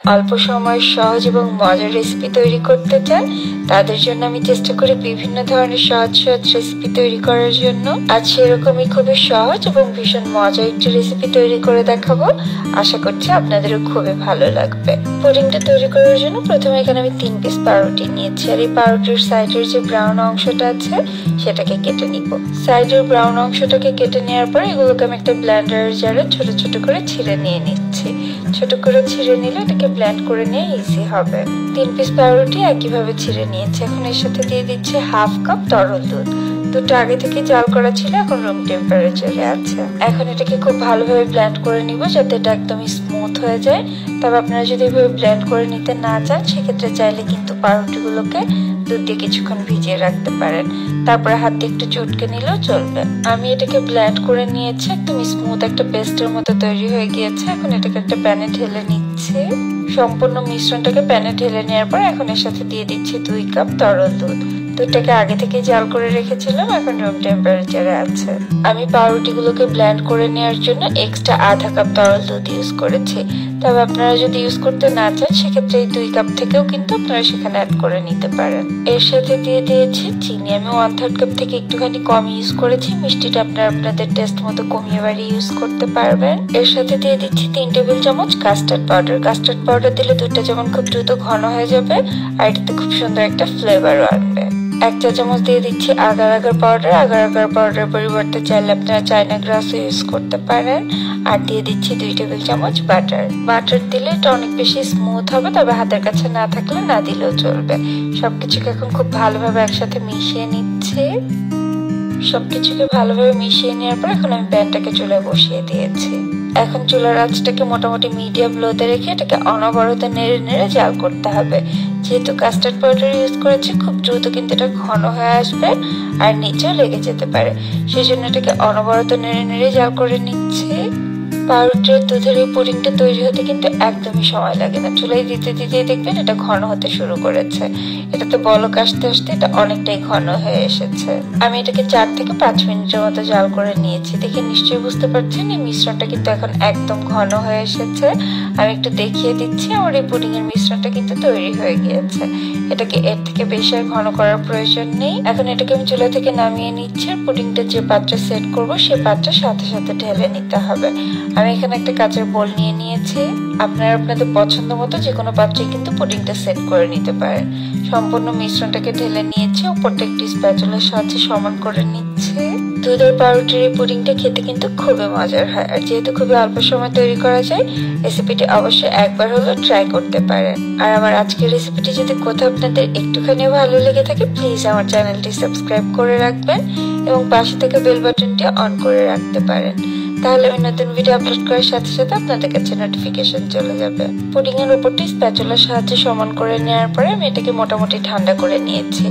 অল্প সময়ে সহজ এবং মজার রেসিপি তৈরি করতে চান, তাদের জন্য আমি চেষ্টা করি বিভিন্ন ধরনের সহজ সহজ রেসিপি তৈরি করার জন্য। আজ সেরকমই খুবই সহজ এবং ভীষণ মজার একটি রেসিপি তৈরি করে দেখাবো। আশা করছি আপনাদেরও খুবই ভালো লাগবে। পুডিংটা তৈরি করার জন্য প্রথমে এখানে আমি 3 পিস পাউরুটি নিয়েছি, আর এই পাউরুটির সাইডের যে ব্রাউন অংশটা আছে সেটাকে কেটে নিব। সাইডের ব্রাউন অংশটাকে কেটে নেওয়ার পর এগুলোকে আমি একটা ব্লেন্ডারের জারে ছোট ছোট করে ছিঁড়ে নিয়ে নিচ্ছি। ছোট করে ছিঁড়ে নিলে এটাকে ব্লেন্ড করে নিয়ে ইজি হবে। 3 পিস পাউরুটি একইভাবে ছিঁড়ে নিয়েছি। এখন এর সাথে দিয়ে দিচ্ছি হাফ কাপ তরল দুধ। দুধটা আগে থেকে জাল করা ছিল, এখন রুম টেম্পারেচারে আছে। এখন এটাকে খুব ভালোভাবে ব্লেন্ড করে নিব যাতে এটা একদমই স্মুথ হয়ে যায়। তবে আপনারা যদি এভাবে ব্লেন্ড করে নিতে না চান সেক্ষেত্রে চাইলে কিন্তু পাউরুটিগুলোকে দুধ দিয়ে কিছুক্ষণ ভিজিয়ে রাখতে পারেন, তারপরে হাত দিয়ে একটু চটকে নিলেও চলবে। আমি এটাকে ব্লেন্ড করে নিয়েছি, একদম স্মুথ একটা পেস্টের মতো তৈরি হয়ে গিয়েছে। এখন এটাকে একটা প্যানে ঢেলে নিচ্ছি। সম্পূর্ণ মিশ্রণটাকে প্যানে ঢেলে নেওয়ার পর এখন এর সাথে দিয়ে দিচ্ছি 2 কাপ তরল দুধ। দুধটাকে আগে থেকে জাল করে রেখেছিলাম, এখন রুম টেম্পারেচারে আছে। আমি পাউরুটিগুলোকে ব্লেন্ড করে নেওয়ার জন্য এক্সট্রা আধা কাপ তরল দুধ ইউজ করেছি। তবে আপনারা যদি ইউজ করতে না চান সেক্ষেত্রে এই 2 কাপ থেকেও কিন্তু আপনারা সেখানে অ্যাড করে নিতে পারেন। এর সাথে দিয়ে দিয়েছি চিনি। আমি 1/3 কাপ থেকে একটুখানি কম ইউজ করেছি। মিষ্টিটা আপনারা আপনাদের টেস্ট মতো কমিয়ে বাড়িয়ে ইউজ করতে পারবেন। এর সাথে দিয়ে দিচ্ছি 3 টেবিল চামচ কাস্টার্ড পাউডার। কাস্টার্ড পাউডার দিলে দুধটা যেমন খুব দ্রুত ঘন হয়ে যাবে আর এটাতে খুব সুন্দর একটা ফ্লেভারও আনবে। 1 চা চামচ দিয়ে দিচ্ছি agar agar powder. Agar agar পাউডারের পরিবর্তে চাইলে আপনারা চায়না গ্রাসও ইউজ করতে পারেন। আর দিয়ে দিচ্ছি 2 টেবিল চামচ বাটার। বাটার দিলে এটা অনেক বেশি স্মুথ হবে, তবে হাতের কাছে না থাকলে না দিলেও চলবে। সবকিছুকে এখন খুব ভালোভাবে একসাথে মিশিয়ে নিচ্ছি। সবকিছুকে ভালোভাবে মিশিয়ে নেওয়ার পর এখন আমি প্যানটাকে চুলায় বসিয়ে দিয়েছি। এখন চুলার আঁচটাকে মোটামুটি মিডিয়াম লোতে রেখে এটাকে অনবরত নেড়ে নেড়ে জাল করতে হবে। যেহেতু কাস্টার্ড পাউডার ইউজ করেছি খুব দ্রুত কিন্তু এটা ঘন হয়ে আসবে আর নিচেও লেগে যেতে পারে, সেই জন্য এটাকে অনবরত নেড়ে নেড়ে জাল করে নিচ্ছি। পাউরুটির দুধের এই পুডিংটা তৈরি হতে কিন্তু একদমই সময় লাগে না। চুলায় দিতে দিতে দেখবেন এটা ঘন হতে শুরু করেছে। এটাতে বলক আসতে আসতে এটা অনেকটাই ঘন হয়ে এসেছে। আমি এটাকে 4 থেকে 5 মিনিটের মতো জাল করে নিয়েছি। দেখে নিশ্চয়ই বুঝতে পারছেন এই মিশ্রণটা কিন্তু এখন একদম ঘন হয়ে এসেছে। আমি একটু দেখিয়ে দিচ্ছি, আমার এই পুডিং এর মিশ্রণটা কিন্তু তৈরি হয়ে গিয়েছে। এটাকে এর থেকে বেশি আর ঘন করার প্রয়োজন নেই। এখন এটাকে আমি চুলা থেকে নামিয়ে নিচ্ছি। আর পুডিংটা যে পাত্রে সেট করব সেই পাত্রের সাথে সাথে ঢেলে নিতে হবে। আমি এখানে একটা কাচের বোল নিয়ে নিয়েছি। আপনারা আপনাদের পছন্দ মতো যে কোনো পাত্রে কিন্তু পুডিংটা সেট করে নিতে পারেন। সম্পূর্ণ মিশ্রণটাকে ঢেলে নিয়েছি, উপরটা একটি স্প্যাচুলার সাহায্যে সমান করে নিচ্ছি। দুধের পাউরুটির এই পুডিংটা খেতে কিন্তু খুবই মজার হয়, আর যেহেতু খুবই অল্প সময় তৈরি করা যায় রেসিপিটি অবশ্যই একবার হলেও ট্রাই করতে পারেন। আর আমার আজকের রেসিপিটি যদি কোথাও আপনাদের একটুখানি ভালো লেগে থাকে প্লিজ আমার চ্যানেলটি সাবস্ক্রাইব করে রাখবেন এবং পাশে থেকে বেল বাটনটি অন করে রাখতে পারেন। তাহলে আমি নতুন ভিডিও আপলোড করার সাথে সাথে আপনাদের কাছে নোটিফিকেশন চলে যাবে। পুডিং এর উপরটি স্প্যাচুলার সাহায্যে সমান করে নেওয়ার পরে আমি এটাকে মোটামুটি ঠান্ডা করে নিয়েছি।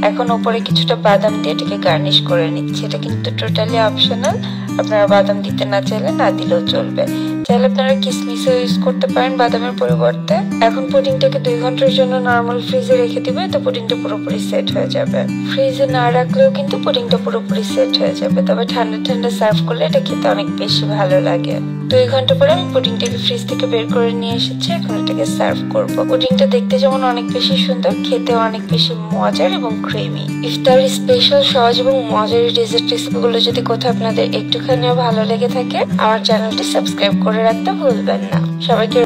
এখন উপরে কিছুটা বাদাম দিয়ে এটাকে গার্নিশ করে নিচ্ছি। এটা কিন্তু টোটালি অপশনাল, আপনারা বাদাম দিতে না চাইলে না দিলেও চলবে। চাইলে আপনারা কিসমিসও ইউজ করতে পারেন বাদামের পরিবর্তে। এখন পুডিংটাকে 2 ঘন্টার জন্য নরমাল ফ্রিজে রেখে দিবে, তো পুডিংটা পুরোপুরি সেট হয়ে যাবে। ফ্রিজে না রাখলেও কিন্তু পুডিংটা পুরোপুরি সেট হয়ে যাবে, তবে ঠান্ডা ঠান্ডা সার্ভ করলে এটা খেতে অনেক বেশি ভালো লাগে। 2 ঘন্টা পরে আমি পুডিংটাকে ফ্রিজ থেকে বের করে নিয়ে এসেছি। এখন এটাকে সার্ভ করব। পুডিংটা দেখতে যেমন অনেক বেশি সুন্দর, খেতে অনেক বেশি মজার এবং ক্রিমি। ইফতার স্পেশাল সহজ এবং মজার ডেজার্ট রেসিপিগুলো যদি কোথাও আপনাদের একটুখানিও ভালো লেগে থাকে আমার চ্যানেলটি সাবস্ক্রাইব করে রাখতে ভুলবেন না। সবাইকে